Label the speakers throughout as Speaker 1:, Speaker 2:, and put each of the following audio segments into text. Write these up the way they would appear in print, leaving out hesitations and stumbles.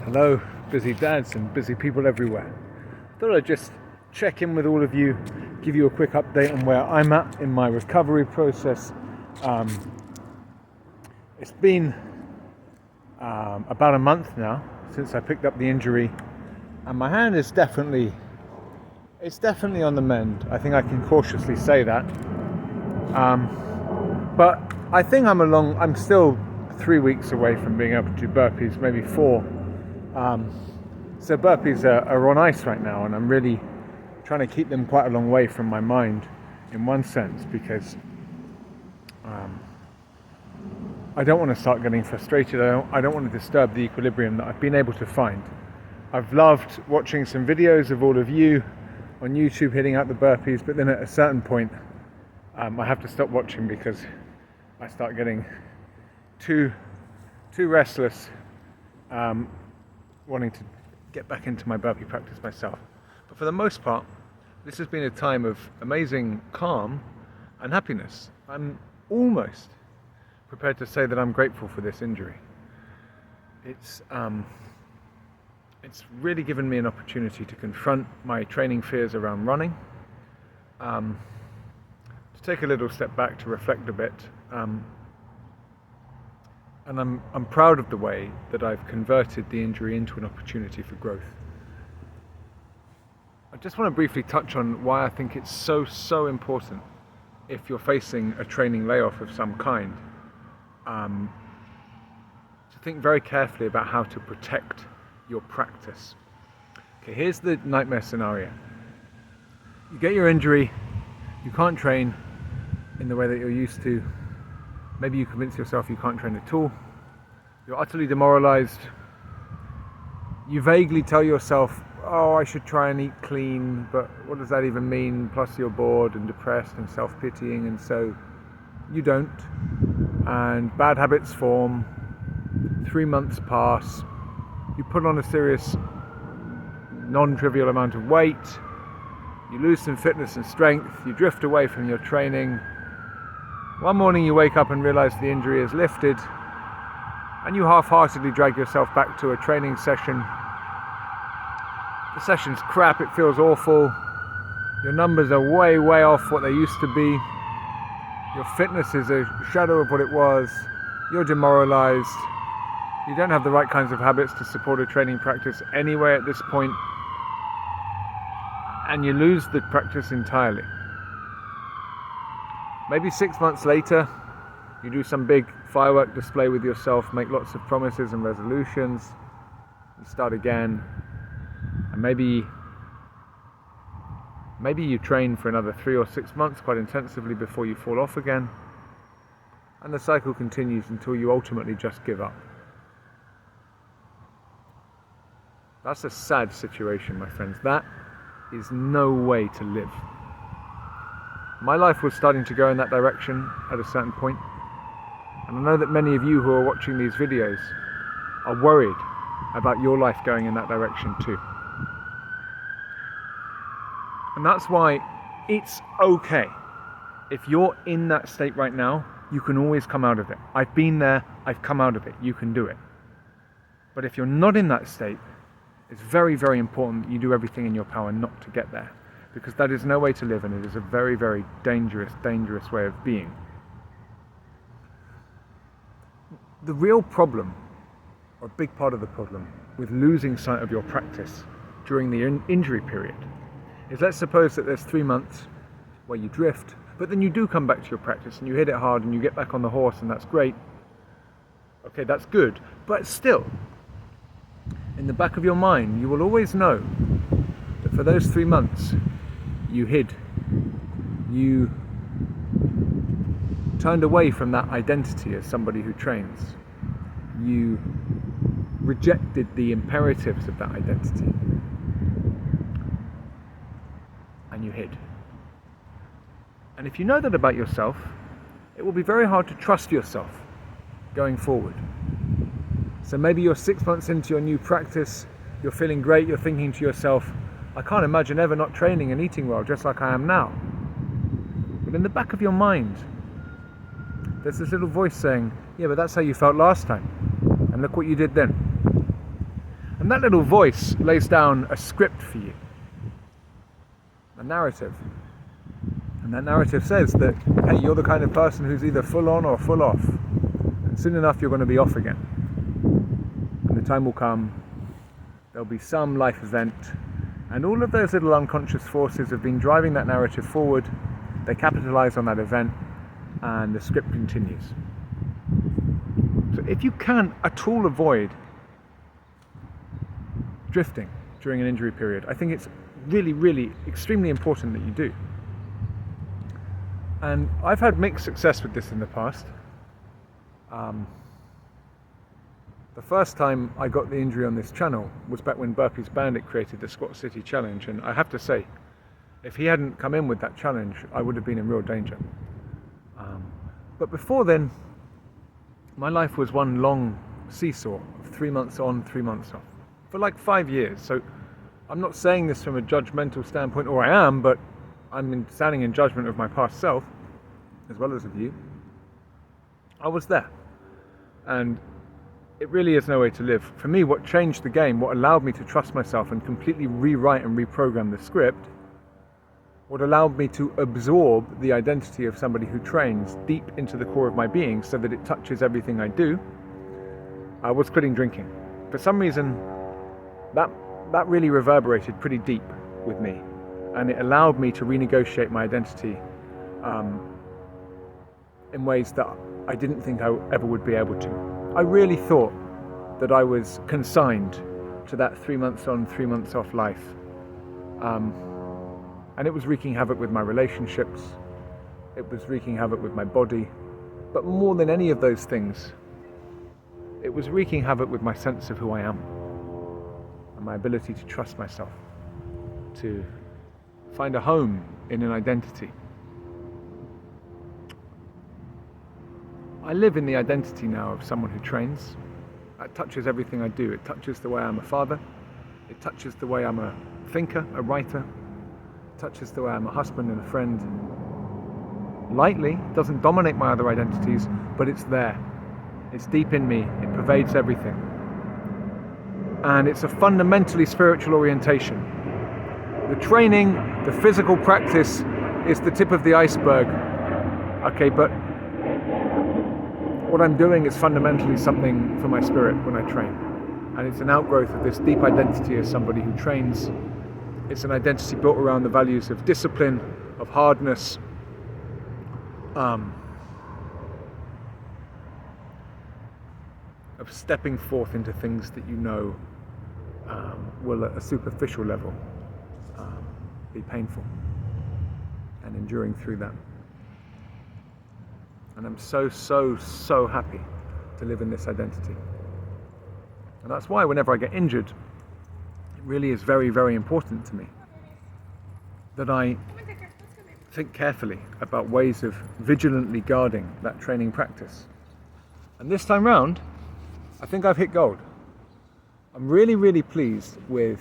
Speaker 1: Hello, busy dads and busy people everywhere. Thought I'd just check in with all of you, give you a quick update on where I'm at in my recovery process. It's been about a month now since I picked up the injury, and my hand is definitely on the mend. I think I can cautiously say that. But I think I'm still 3 weeks away from being able to do burpees, maybe 4. So burpees are on ice right now, and I'm really trying to keep them quite a long way from my mind in one sense, because I don't want to start getting frustrated. I don't want to disturb the equilibrium that I've been able to find. I've loved watching some videos of all of you on YouTube hitting out the burpees, but then at a certain point I have to stop watching because I start getting too restless, wanting to get back into my burpee practice myself. But for the most part, this has been a time of amazing calm and happiness. I'm almost prepared to say that I'm grateful for this injury. It's really given me an opportunity to confront my training fears around running, to take a little step back, to reflect a bit, and I'm proud of the way that I've converted the injury into an opportunity for growth. I just want to briefly touch on why I think it's so important, if you're facing a training layoff of some kind, to think very carefully about how to protect your practice. Okay, here's the nightmare scenario. You get your injury, you can't train in the way that you're used to. Maybe you convince yourself you can't train at all. You're utterly demoralized. You vaguely tell yourself, oh, I should try and eat clean, but what does that even mean? Plus you're bored and depressed and self-pitying, and so you don't. And bad habits form. 3 months pass. You put on a serious, non-trivial amount of weight. You lose some fitness and strength. You drift away from your training. One morning you wake up and realize the injury is lifted, and you half-heartedly drag yourself back to a training session. The session's crap, it feels awful. Your numbers are way off what they used to be. Your fitness is a shadow of what it was. You're demoralized. You don't have the right kinds of habits to support a training practice anyway at this point, and you lose the practice entirely. Maybe 6 months later, you do some big firework display with yourself, make lots of promises and resolutions, you start again, and maybe you train for another 3 or 6 months quite intensively before you fall off again, and the cycle continues until you ultimately just give up. That's a sad situation, my friends. That is no way to live. My life was starting to go in that direction at a certain point, and I know that many of you who are watching these videos are worried about your life going in that direction too. And that's why it's okay. If you're in that state right now, you can always come out of it. I've been there, I've come out of it, you can do it. But if you're not in that state, it's very important that you do everything in your power not to get there, because that is no way to live, and it is a very dangerous way of being. The real problem, or a big part of the problem, with losing sight of your practice during the injury period is, let's suppose that there's 3 months where you drift, but then you do come back to your practice and you hit it hard and you get back on the horse, and that's great. Okay, that's good, but still, in the back of your mind, you will always know that for those 3 months, you hid. You turned away from that identity as somebody who trains. You rejected the imperatives of that identity. And you hid. And if you know that about yourself, it will be very hard to trust yourself going forward. So maybe you're 6 months into your new practice, you're feeling great, you're thinking to yourself, I can't imagine ever not training and eating well just like I am now. But in the back of your mind, there's this little voice saying, yeah, but that's how you felt last time, and look what you did then. And that little voice lays down a script for you, a narrative. And that narrative says that, hey, you're the kind of person who's either full on or full off. And soon enough you're going to be off again. And the time will come, there'll be some life event, and all of those little unconscious forces have been driving that narrative forward. They capitalize on that event, and the script continues. So if you can at all avoid drifting during an injury period, I think it's really, really extremely important that you do. And I've had mixed success with this in the past. The first time I got the injury on this channel was back when Burpees Bandit created the Squat City Challenge, and I have to say, if he hadn't come in with that challenge, I would have been in real danger. But before then, my life was one long seesaw of 3 months on, 3 months off, for like 5 years. So I'm not saying this from a judgmental standpoint, or I am, but I'm standing in judgment of my past self, as well as of you. I was there. And it really is no way to live. For me, what changed the game, what allowed me to trust myself and completely rewrite and reprogram the script, what allowed me to absorb the identity of somebody who trains deep into the core of my being so that it touches everything I do, was quitting drinking. For some reason, that really reverberated pretty deep with me, and it allowed me to renegotiate my identity in ways that I didn't think I ever would be able to. I really thought that I was consigned to that 3 months on, 3 months off life. And it was wreaking havoc with my relationships. It was wreaking havoc with my body. But more than any of those things, it was wreaking havoc with my sense of who I am and my ability to trust myself, to find a home in an identity. I live in the identity now of someone who trains. It touches everything I do. It touches the way I'm a father. It touches the way I'm a thinker, a writer. It touches the way I'm a husband and a friend. Lightly, it doesn't dominate my other identities, but it's there. It's deep in me. It pervades everything. And it's a fundamentally spiritual orientation. The training, the physical practice is the tip of the iceberg. Okay, but what I'm doing is fundamentally something for my spirit when I train. And it's an outgrowth of this deep identity as somebody who trains. It's an identity built around the values of discipline, of hardness, of stepping forth into things that you know will at a superficial level be painful, and enduring through that. And I'm so happy to live in this identity. And that's why whenever I get injured, it really is very, very important to me that I think carefully about ways of vigilantly guarding that training practice. And this time round, I think I've hit gold. I'm really, really pleased with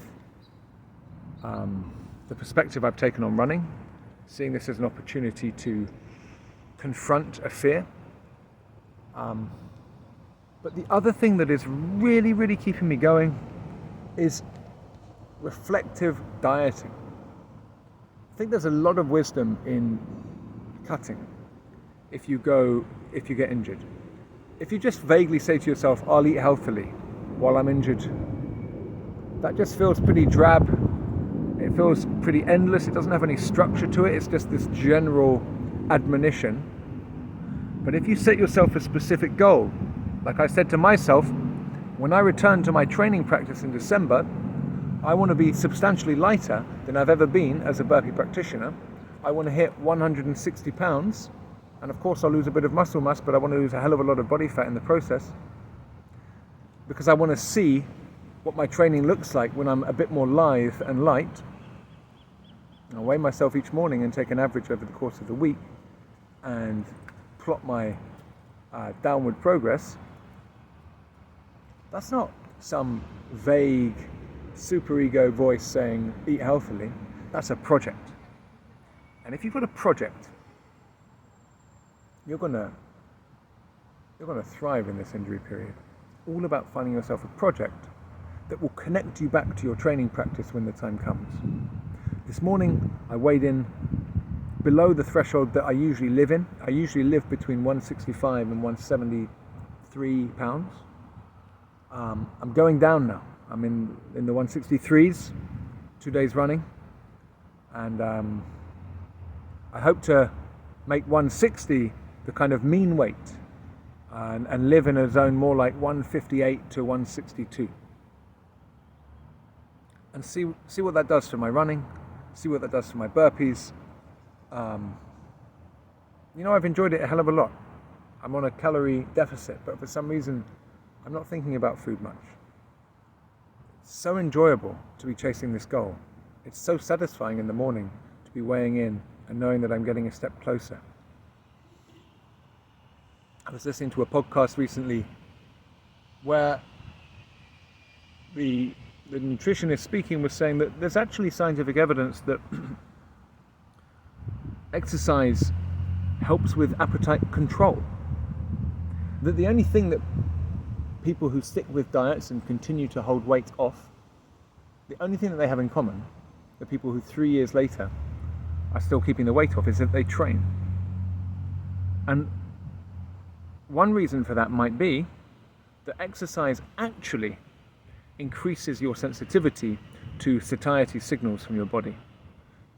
Speaker 1: the perspective I've taken on running, seeing this as an opportunity to confront a fear. But the other thing that is really, really keeping me going is reflective dieting. I think there's a lot of wisdom in cutting if you get injured. If you just vaguely say to yourself, I'll eat healthily while I'm injured, that just feels pretty drab. It feels pretty endless. It doesn't have any structure to it. It's just this general admonition. But if you set yourself a specific goal, like I said to myself, when I return to my training practice in December, I want to be substantially lighter than I've ever been as a burpee practitioner. I want to hit 160 pounds, and of course I'll lose a bit of muscle mass, but I want to lose a hell of a lot of body fat in the process, because I want to see what my training looks like when I'm a bit more lithe and light. I'll weigh myself each morning and take an average over the course of the week and plot my downward progress. That's not some vague superego voice saying eat healthily. That's a project. And if you've got a project, you're gonna thrive in this injury period. All about finding yourself a project that will connect you back to your training practice when the time comes. This morning I weighed in below the threshold that I usually live in. I usually live between 165 and 173 pounds. I'm going down now. I'm in the 163s, 2 days running, and I hope to make 160 the kind of mean weight, and live in a zone more like 158 to 162, and see what that does for my running, see what that does for my burpees. I've enjoyed it a hell of a lot. I'm on a calorie deficit, but for some reason I'm not thinking about food much. It's so enjoyable to be chasing this goal. It's so satisfying in the morning to be weighing in and knowing that I'm getting a step closer. I was listening to a podcast recently where the nutritionist speaking was saying that there's actually scientific evidence that exercise helps with appetite control. That the only thing that people who stick with diets and continue to hold weight off, the only thing that they have in common, the people who 3 years later are still keeping the weight off, is that they train. And one reason for that might be that exercise actually increases your sensitivity to satiety signals from your body.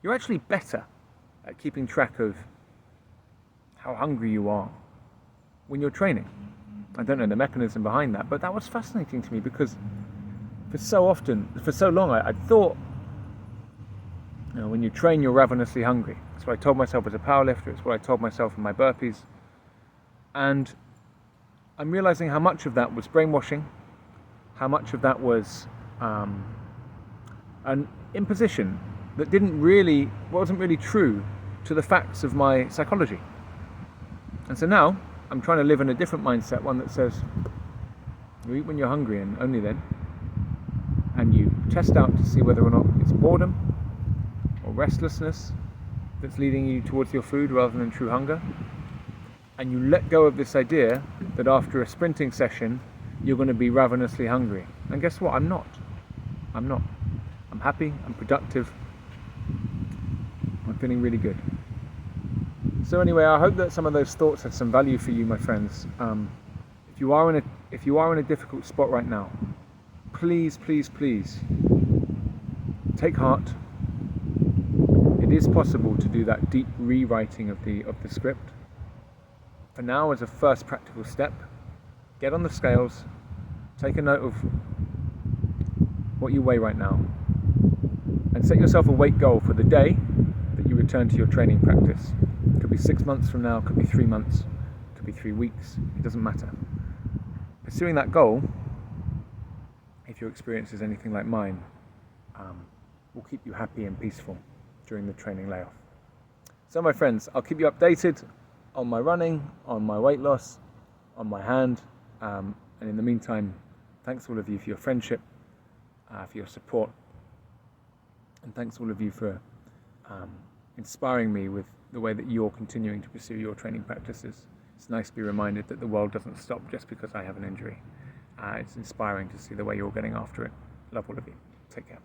Speaker 1: You're actually better at keeping track of how hungry you are when you're training. I don't know the mechanism behind that, but that was fascinating to me because for so long, I thought, when you train, you're ravenously hungry. That's what I told myself as a powerlifter. It's what I told myself in my burpees. And I'm realizing how much of that was brainwashing, how much of that was an imposition that wasn't really true to the facts of my psychology. And so now I'm trying to live in a different mindset, one that says you eat when you're hungry and only then, and you test out to see whether or not it's boredom or restlessness that's leading you towards your food rather than true hunger. And you let go of this idea that after a sprinting session you're going to be ravenously hungry. And guess what? I'm not. I'm happy, I'm productive, I'm feeling really good. So anyway, I hope that some of those thoughts had some value for you, my friends. If you are in a difficult spot right now, please take heart. It is possible to do that deep rewriting of the script. For now, as a first practical step, get on the scales, take a note of what you weigh right now, and set yourself a weight goal for the day that you return to your training practice. It could be 6 months from now, it could be 3 months, it could be 3 weeks, it doesn't matter. Pursuing that goal, if your experience is anything like mine, will keep you happy and peaceful during the training layoff. So my friends, I'll keep you updated on my running, on my weight loss, on my hand, and in the meantime, thanks all of you for your friendship, for your support, and thanks all of you for inspiring me with the way that you're continuing to pursue your training practices. It's nice to be reminded that the world doesn't stop just because I have an injury. It's inspiring to see the way you're getting after it. Love all of you. Take care.